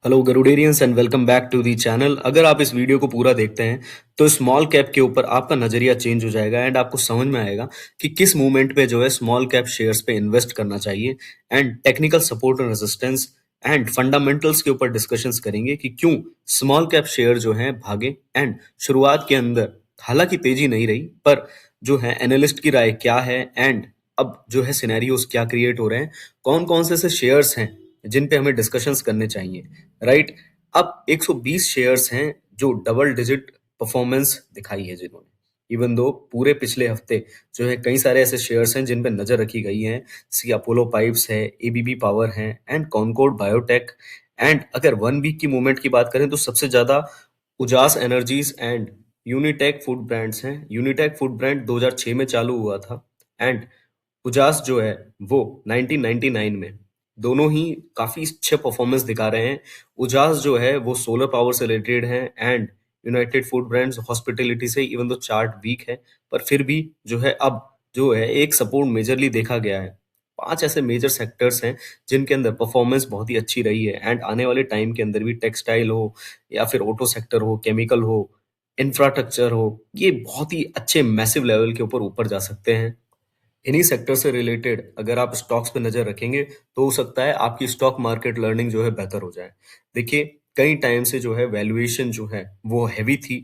Hello Garuderians and welcome back to the channel. अगर आप इस वीडियो को पूरा देखते हैं तो स्मॉल कैप के ऊपर आपका नजरिया चेंज हो जाएगा एंड आपको समझ में आएगा कि किस मूवमेंट पे जो है स्मॉल कैप शेयर्स पे इन्वेस्ट करना चाहिए and technical support and resistance and fundamentals के ऊपर डिस्कशंस करेंगे कि क्यों स्मॉल कैप शेयर जो है भागे एंड शुरुआत के अंदर हालांकि तेजी नहीं रही पर जो है एनालिस्ट की राय क्या है एंड अब जो है सिनेरियोस क्या क्रिएट हो रहे हैं, कौन कौन से ऐसे शेयर्स हैं जिन पे हमें डिस्कशंस करने चाहिए। राइट। अब 120 शेयर्स हैं जो डबल डिजिट परफॉर्मेंस दिखाई है जिन्होंने, इवन दो पूरे पिछले हफ्ते जो है कई सारे ऐसे शेयर्स हैं जिन पे नजर रखी गई है। सी अपोलो पाइप्स है, एबीबी पावर है एंड कॉनकॉर्ड बायोटेक। एंड अगर वन वीक की मूवमेंट की बात करें तो सबसे ज्यादा Ujaas Energies and Unitech Food Brands हैं। यूनिटेक फूड ब्रांड 2006 में चालू हुआ था एंड उजास जो है वो 1999 में। दोनों ही काफी अच्छे परफॉर्मेंस दिखा रहे हैं। उजास जो है वो सोलर पावर से रिलेटेड है and United food brands hospitality से, इवन दो चार्ट वीक है पर फिर भी जो है अब जो है एक सपोर्ट मेजरली देखा गया है। पांच ऐसे मेजर सेक्टर्स हैं जिनके अंदर परफॉर्मेंस बहुत ही अच्छी रही है एंड आने वाले टाइम के अंदर भी टेक्सटाइल हो या फिर ऑटो सेक्टर हो, केमिकल हो, इंफ्रास्ट्रक्चर हो, ये बहुत ही अच्छे मैसिव लेवल के ऊपर ऊपर जा सकते हैं। इन्हीं सेक्टर से रिलेटेड अगर आप स्टॉक्स पे नजर रखेंगे तो हो सकता है आपकी स्टॉक मार्केट लर्निंग जो है बेहतर हो जाए। देखिए, कई टाइम से जो है वैल्यूएशन जो है वो हैवी थी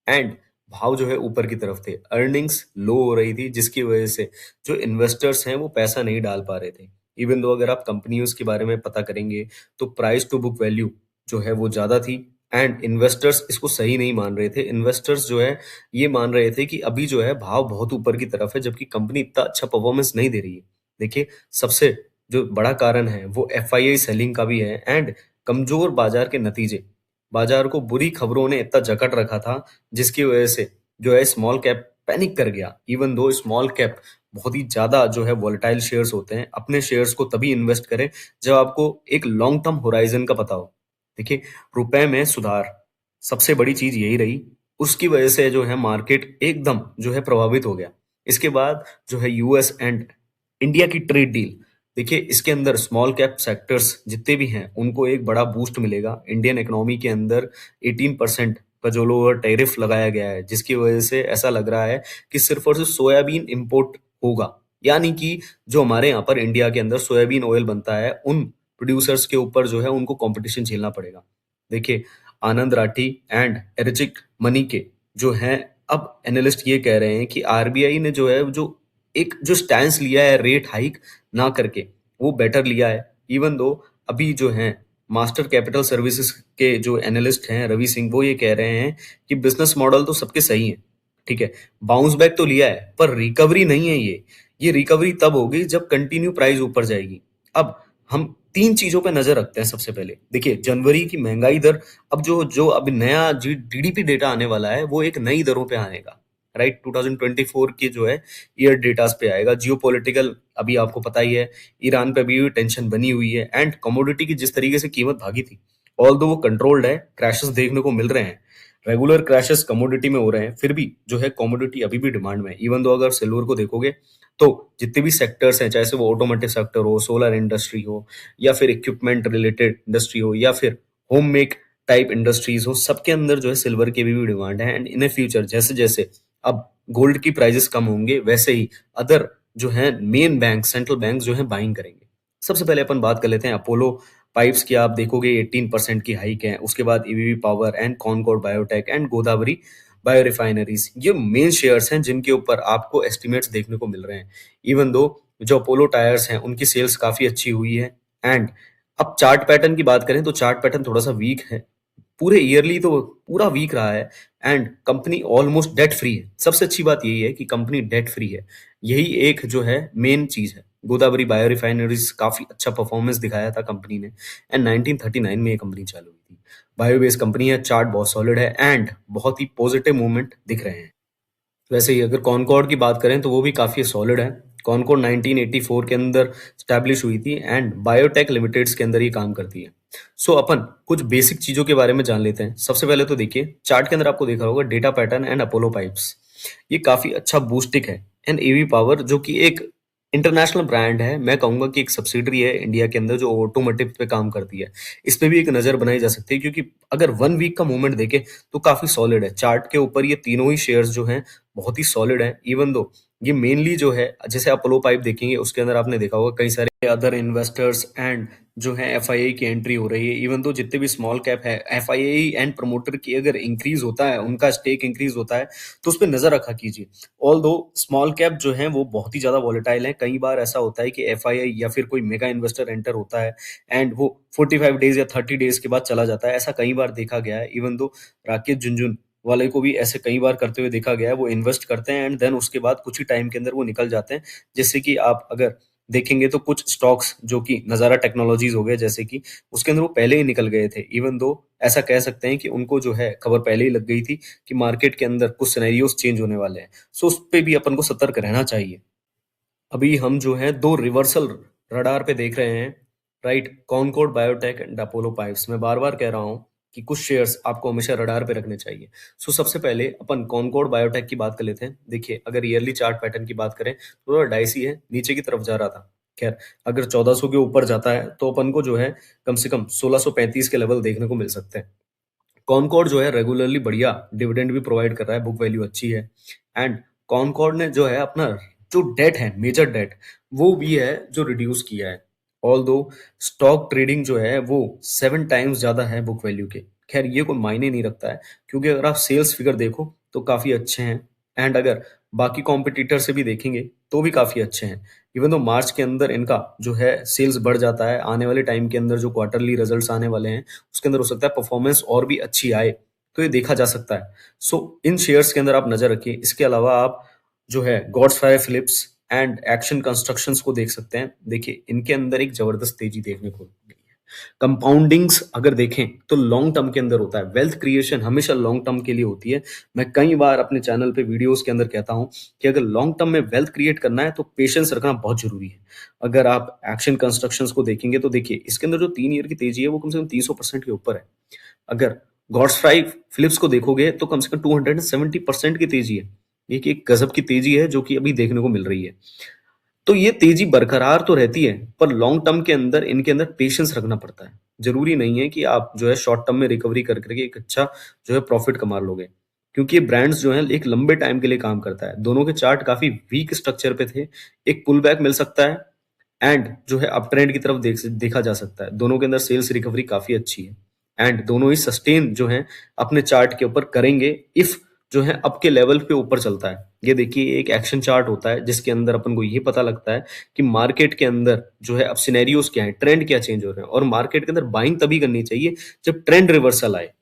एंड भाव जो है ऊपर की तरफ थे, अर्निंग्स लो हो रही थी जिसकी वजह से जो इन्वेस्टर्स हैं वो पैसा नहीं डाल पा रहे थे। इवन दो अगर आप कंपनियों के बारे में पता करेंगे तो प्राइस टू बुक वैल्यू जो है वो ज्यादा थी एंड इन्वेस्टर्स इसको सही नहीं मान रहे थे। इन्वेस्टर्स जो है ये मान रहे थे कि अभी जो है भाव बहुत ऊपर की तरफ है जबकि कंपनी इतना अच्छा परफॉर्मेंस नहीं दे रही है। देखिए, सबसे जो बड़ा कारण है वो एफआईआई सेलिंग का भी है एंड कमजोर बाजार के नतीजे। बाजार को बुरी खबरों ने इतना जकड़ रखा था जिसकी वजह से जो है स्मॉल कैप पैनिक कर गया। इवन दो स्मॉल कैप बहुत ही ज्यादा जो है वोलेटाइल शेयर्स होते हैं, अपने शेयर्स को तभी इन्वेस्ट करें जब आपको एक लॉन्ग टर्म होराइजन का पता हो। देखिए, रुपए में सुधार सबसे बड़ी चीज यही रही, उसकी वजह से जो है मार्केट एकदम जो है प्रभावित हो गया। इसके बाद जो है यूएस एंड इंडिया की ट्रेड डील। देखिए, इसके अंदर स्मॉल कैप सेक्टर्स जितने भी हैं उनको एक बड़ा बूस्ट मिलेगा। इंडियन इकोनॉमी के अंदर 18% का जो लोअर टैरिफ लगाया गया है जिसकी वजह से ऐसा लग रहा है कि सिर्फ और सिर्फ सोयाबीन इंपोर्ट होगा, यानी कि जो हमारे यहाँ पर इंडिया के अंदर सोयाबीन ऑयल बनता है उन प्रोड्यूसर्स के ऊपर जो है उनको कंपटीशन झेलना पड़ेगा। देखिए, आनंद राठी एंड एरिजिक मनी के जो हैं, अब एनालिस्ट ये कह रहे हैं कि आरबीआई ने जो है जो एक जो स्टैंस लिया है रेट हाइक ना करके वो बेटर लिया है। इवन दो अभी जो है मास्टर कैपिटल सर्विसेज के जो एनालिस्ट हैं रवि सिंह, वो ये कह रहे हैं कि बिजनेस मॉडल तो सबके सही है, ठीक है, बाउंस बैक तो लिया है पर रिकवरी नहीं है। ये रिकवरी तब होगी जब कंटिन्यू प्राइस ऊपर जाएगी। अब हम तीन चीजों पे नजर रखते हैं। सबसे पहले देखिए, जनवरी की महंगाई दर। अब जो जो अभी नया जीडीपी डेटा आने वाला है वो एक नई दरों पे आएगा। राइट, 2024 की जो है ईयर डेटास पे आएगा। जियोपॉलिटिकल अभी आपको पता ही है, ईरान पे भी टेंशन बनी हुई है एंड कमोडिटी की जिस तरीके से कीमत भागी थी, ऑल दो वो कंट्रोल्ड है, क्रैशेस देखने को मिल रहे हैं। रेगुलर क्रैशेस कमोडिटी में हो रहे हैं फिर भी जो है कमोडिटी अभी भी डिमांड में है। इवन दो अगर सिल्वर को देखोगे तो जितने भी सेक्टर्स हैं, चाहे से वो ऑटोमोटिव सेक्टर हो, सोलर इंडस्ट्री हो या फिर इक्विपमेंट रिलेटेड इंडस्ट्री हो या फिर होम मेक टाइप इंडस्ट्रीज हो, सबके अंदर जो है सिल्वर की भी डिमांड है। एंड इन फ्यूचर जैसे जैसे अब गोल्ड की प्राइसेस कम होंगे वैसे ही अदर जो है मेन बैंक, सेंट्रल बैंक जो है बाइंग करेंगे। सबसे पहले अपन बात कर लेते हैं अपोलो पाइप्स की। आप देखोगे 18% की हाइक है। उसके बाद EVV Power and Concord Biotech and Godavari Bio Refineries, ये मेन शेयर्स हैं जिनके ऊपर आपको एस्टिमेट्स देखने को मिल रहे हैं। इवन दो जो अपोलो टायर्स हैं उनकी सेल्स काफी अच्छी हुई है एंड अब चार्ट पैटर्न की बात करें तो चार्ट पैटर्न थोड़ा सा वीक है। पूरे ईयरली तो पूरा वीक रहा है and company almost debt free है। सबसे अच्छी बात यही है कि कंपनी डेट फ्री है, यही एक जो है मेन चीज है। गोदावरी बायो रिफाइनरीज काफी अच्छा परफॉर्मेंस दिखाया था कंपनी ने एंड 1939 में ये कंपनी चालू हुई थी। बायो बेस्ड कंपनी है, चार्ट बहुत सॉलिड है एंड बहुत ही पॉजिटिव मूवमेंट दिख रहे हैं। वैसे ही अगर कॉनकॉर्ड की बात करें तो वो भी काफी सॉलिड है। कॉनकॉर्ड 1984 के अंदर स्टैब्लिश हुई थी एंड बायोटेक लिमिटेड्स के अंदर ही काम करती है। सो अपन कुछ बेसिक चीजों के बारे में जान लेते हैं। सबसे पहले तो देखिए, चार्ट के अंदर आपको देखा होगा data pattern and Apollo pipes, ये काफी अच्छा बूस्टिक है। एंड एवी पावर जो कि एक इंटरनेशनल ब्रांड है, मैं कहूँगा कि एक सब्सिडियरी है इंडिया के अंदर जो ऑटोमोटिव पे काम करती है। इस पे भी एक नज़र बनाई जा सकती है क्योंकि अगर 1 वीक का मूवमेंट देखें तो काफ़ी सॉलिड है। चार्ट के ऊपर ये तीनों ही शेयर्स जो हैं बहुत ही सॉलिड हैं। इवन दो ये मेनली जो है जैसे अपोलो पाइप देखेंगे उसके अंदर आपने देखा होगा कई सारे अदर इन्वेस्टर्स एंड जो है एफआईआई की एंट्री हो रही है। इवन दो जितने भी स्मॉल कैप है एफआईआई एंड प्रमोटर की अगर इंक्रीज होता है, उनका स्टेक इंक्रीज होता है तो उस पर नजर रखा कीजिए। ऑल दो स्मॉल कैप जो है वो बहुत ही ज्यादा वॉलेटाइल है। कई बार ऐसा होता है कि एफआईआई या फिर कोई मेगा इन्वेस्टर एंटर होता है एंड वो 45 डेज या 30 डेज के बाद चला जाता है। ऐसा कई बार देखा गया है। इवन दो राकेश झुनझुन वाले को भी ऐसे कई बार करते हुए देखा गया है। वो इन्वेस्ट करते हैं एंड देन उसके बाद कुछ ही टाइम के अंदर वो निकल जाते हैं। जैसे कि आप अगर देखेंगे तो कुछ स्टॉक्स जो कि नजारा टेक्नोलॉजीज हो गए जैसे कि उसके अंदर वो पहले ही निकल गए थे। इवन दो ऐसा कह सकते हैं कि उनको जो है खबर पहले ही लग गई थी कि मार्केट के अंदर कुछ सिनेरियोस चेंज होने वाले हैं। सो उस पे भी अपन को सतर्क रहना चाहिए। अभी हम जो है दो रिवर्सल रडार पे देख रहे हैं, right? Concord Biotech and Apollo Pipes. मैं बार बार कह रहा हूँ कि कुछ शेयर्स आपको हमेशा रडार पे रखने चाहिए। सो सबसे पहले अपन कॉनकॉर्ड बायोटेक की बात कर लेते हैं। देखिए अगर ईयरली चार्ट पैटर्न की बात करें तो थोड़ा डाइसी है, नीचे की तरफ जा रहा था। खैर अगर 1400 के ऊपर जाता है तो अपन को जो है कम से कम 1635 के लेवल देखने को मिल सकते हैं। कॉनकॉर्ड जो है रेगुलरली बढ़िया डिविडेंड भी प्रोवाइड कर रहा है, बुक वैल्यू अच्छी है। एंड कॉनकॉर्ड ने जो है अपना जो डेट है, मेजर डेट, वो भी है जो रिड्यूस किया है। ऑल दो स्टॉक ट्रेडिंग जो है वो 7 टाइम्स ज्यादा है बुक वैल्यू के। खैर ये कोई मायने नहीं रखता है क्योंकि अगर आप सेल्स फिगर देखो तो काफी अच्छे हैं एंड अगर बाकी कॉम्पिटिटर से भी देखेंगे तो भी काफी अच्छे हैं। इवन तो मार्च के अंदर इनका जो है सेल्स बढ़ जाता है, आने वाले टाइम के अंदर जो क्वार्टरली रिजल्ट्स आने वाले हैं उसके अंदर हो सकता है परफॉर्मेंस और भी अच्छी आए, तो ये देखा जा सकता है। सो इन शेयर्स के अंदर आप नजर रखिए। इसके अलावा आप जो है Godfrey Phillips and Action constructions को देख सकते हैं। देखिए इनके अंदर एक जबरदस्त तेजी देखने को मिली है। कंपाउंडिंग्स अगर देखें तो लॉन्ग टर्म के अंदर होता है। वेल्थ क्रिएशन हमेशा लॉन्ग टर्म के लिए होती है। मैं कई बार अपने चैनल पे वीडियोस के अंदर कहता हूं कि अगर लॉन्ग टर्म में वेल्थ क्रिएट करना है तो पेशेंस रखना बहुत जरूरी है। अगर आप एक्शन कंस्ट्रक्शंस को देखेंगे तो देखिए इसके अंदर जो 3 ईयर की तेजी है वो कम से कम 300% के ऊपर है। अगर गॉड्स फ्राई फिलिप्स को देखोगे तो कम से कम 270% की तेजी है। ये कि एक गजब की तेजी है जो कि अभी देखने को मिल रही है। तो ये तेजी बरकरार तो रहती है पर लॉन्ग टर्म के अंदर इनके अंदर पेशेंस रखना पड़ता है। जरूरी नहीं है कि आप जो है शॉर्ट टर्म में रिकवरी कर करके एक अच्छा जो है प्रॉफिट कमा लोगे, क्योंकि ये ब्रांड्स जो है एक लंबे टाइम के लिए काम करता है। दोनों के चार्ट काफी वीक स्ट्रक्चर पे थे। एक पुल बैक मिल सकता है एंड जो है अप ट्रेंड की तरफ देखा जा सकता है। दोनों के अंदर सेल्स रिकवरी काफी अच्छी है एंड दोनों ही सस्टेन जो है अपने चार्ट के ऊपर करेंगे इफ जो है अब के लेवल पे ऊपर चलता है। ये देखिए एक एक्शन चार्ट होता है जिसके अंदर अपन को ये पता लगता है कि मार्केट के अंदर जो है अब सिनेरियोस क्या है, ट्रेंड क्या चेंज हो रहे हैं और मार्केट के अंदर बाइंग तभी करनी चाहिए जब ट्रेंड रिवर्सल आए।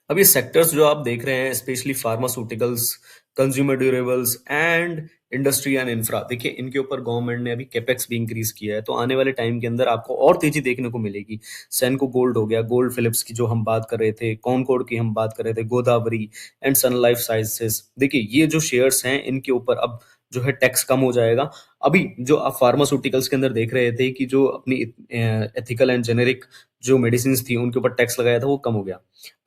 अब ये सेक्टर्स जो आप देख रहे हैं specially pharmaceuticals, consumer durables and industry and infra, देखिए इनके ऊपर गवर्नमेंट ने अभी कैपेक्स भी इंक्रीज किया है तो आने वाले टाइम के अंदर आपको और तेजी देखने को मिलेगी। सेनको गोल्ड हो गया, गोल्ड फिलिप्स की जो हम बात कर रहे थे, कॉनकॉर्ड की हम बात कर रहे थे, Godavari and sun life sciences. देखिए ये जो शेयर्स हैं इनके ऊपर अब जो है टैक्स कम हो जाएगा। अभी जो आप फार्मास्यूटिकल्स के अंदर देख रहे थे कि जो अपनी एथिकल एंड जेनेरिक जो मेडिसिन थी उनके ऊपर टैक्स लगाया था वो कम हो गया।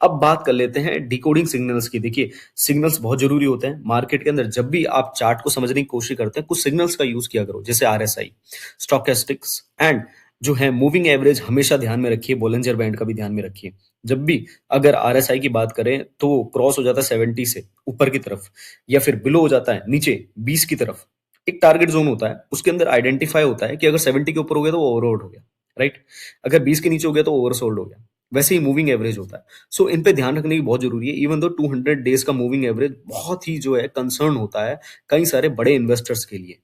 अब बात कर लेते हैं डिकोडिंग सिग्नल्स की। देखिए सिग्नल्स बहुत जरूरी होते हैं मार्केट के अंदर। जब भी आप चार्ट को समझने की कोशिश करते हैं कुछ सिग्नल्स का यूज किया करो, जैसे आरएसआई, स्टोकेस्टिक्स एंड जो है मूविंग एवरेज हमेशा ध्यान में रखिए। बोलेंजर बैंड का भी ध्यान में रखिए। जब भी अगर आरएसआई की बात करें तो वो क्रॉस हो जाता है 70 से ऊपर की तरफ या फिर बिलो हो जाता है नीचे 20 की तरफ, एक टारगेट जोन होता है उसके अंदर आइडेंटिफाई होता है कि अगर 70 के ऊपर हो गया तो वो ओवरआउट हो गया, राइट? अगर 20 के नीचे हो गया तो ओवरसोल्ड हो गया। वैसे ही मूविंग एवरेज होता है। सो इन पे ध्यान रखने की बहुत जरूरी है। इवन दो 200 डेज का मूविंग एवरेज बहुत ही जो है कंसर्न होता है कई सारे बड़े इन्वेस्टर्स के लिए।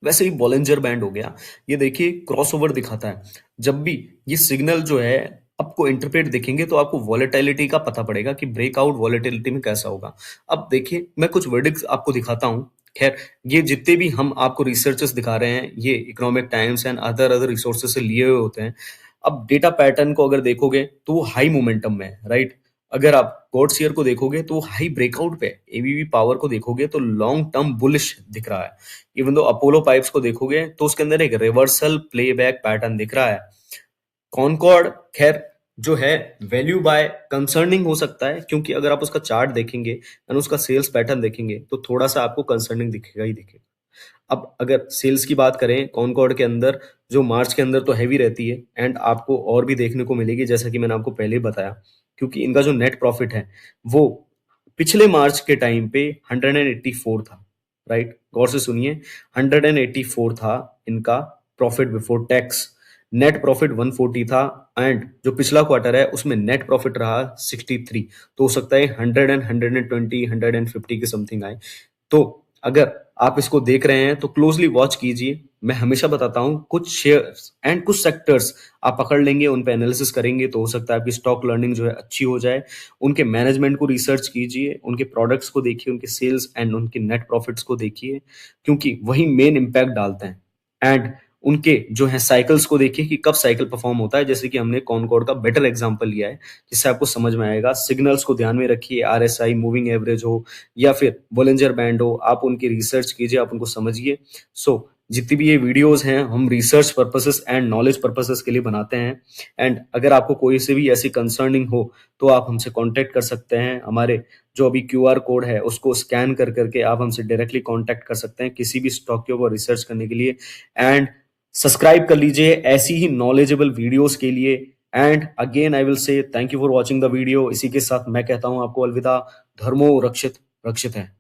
वैसे ही बॉलिंजर बैंड हो गया, ये देखिए क्रॉसओवर दिखाता है। जब भी ये सिग्नल जो है आपको इंटरप्रेट दिखेंगे तो आपको वॉलेटिलिटी का पता पड़ेगा कि ब्रेकआउट वॉलेटिलिटी में कैसा होगा। अब देखिए मैं कुछ वर्डिक्स आपको दिखाता हूँ। खैर ये जितने भी हम आपको रिसर्चेस दिखा रहे हैं ये economic times and other other resources से लिए हुए होते हैं। अब डेटा पैटर्न को अगर देखोगे तो वो हाई मोमेंटम में है, राइट? अगर आप गॉड्स ईयर को देखोगे तो हाई ब्रेकआउट पे, एबीबी पावर को देखोगे तो लॉन्ग टर्म बुलिश दिख रहा है। इवन दो अपोलो पाइप्स को देखोगे तो उसके अंदर एक रिवर्सल प्लेबैक पैटर्न दिख रहा है। कॉनकॉर्ड खैर जो है वैल्यू बाय कंसर्निंग हो सकता है क्योंकि अगर आप उसका चार्ट देखेंगे और उसका सेल्स पैटर्न देखेंगे तो थोड़ा सा आपको कंसर्निंग दिखेगा ही दिखेगा। अब अगर सेल्स की बात करें कॉनकॉर्ड के अंदर, जो मार्च के अंदर तो हैवी रहती है एंड आपको और भी देखने को मिलेगी जैसा कि मैंने आपको पहले ही बताया, क्योंकि इनका जो नेट प्रॉफिट है वो पिछले मार्च के टाइम पे 184 था, राइट? गौर से सुनिए, 184 था इनका profit before tax, net profit 140 था एंड जो पिछला क्वार्टर है उसमें नेट प्रॉफिट रहा 63। तो हो सकता है 100 120 150 के समथिंग आए। तो अगर आप इसको देख रहे हैं तो क्लोजली वॉच कीजिए। मैं हमेशा बताता हूं कुछ शेयर्स एंड कुछ सेक्टर्स आप पकड़ लेंगे, उन पे एनालिसिस करेंगे तो हो सकता है आपकी स्टॉक लर्निंग जो है अच्छी हो जाए। उनके मैनेजमेंट को रिसर्च कीजिए, उनके प्रोडक्ट्स को देखिए, उनके सेल्स एंड उनके नेट प्रॉफिट्स को देखिए, क्योंकि वही मेन इम्पैक्ट डालते हैं। एंड उनके जो है साइकिल्स को देखिए कि कब साइकिल परफॉर्म होता है, जैसे कि हमने कॉनकॉर्ड का बेटर एग्जांपल लिया है जिससे आपको समझ में आएगा। सिग्नल्स को ध्यान में रखिए, आरएसआई, मूविंग एवरेज हो या फिर बोलिंजर बैंड हो, आप उनकी रिसर्च कीजिए, आप उनको समझिए। सो जितनी भी ये वीडियोस हैं हम research purposes and knowledge purposes के लिए बनाते हैं। एंड अगर आपको कोई से भी ऐसी कंसर्निंग हो तो आप हमसे कांटेक्ट कर सकते हैं। हमारे जो अभी क्यूआर कोड है उसको स्कैन कर करके आप हमसे डायरेक्टली कांटेक्ट कर सकते हैं किसी भी स्टॉक के ऊपर रिसर्च करने के लिए। एंड सब्सक्राइब कर लीजिए ऐसी ही नॉलेजेबल वीडियोस के लिए। And again I will say thank you for watching the video. इसी के साथ मैं कहता हूं आपको अलविदा। धर्मो रक्षित रक्षित है।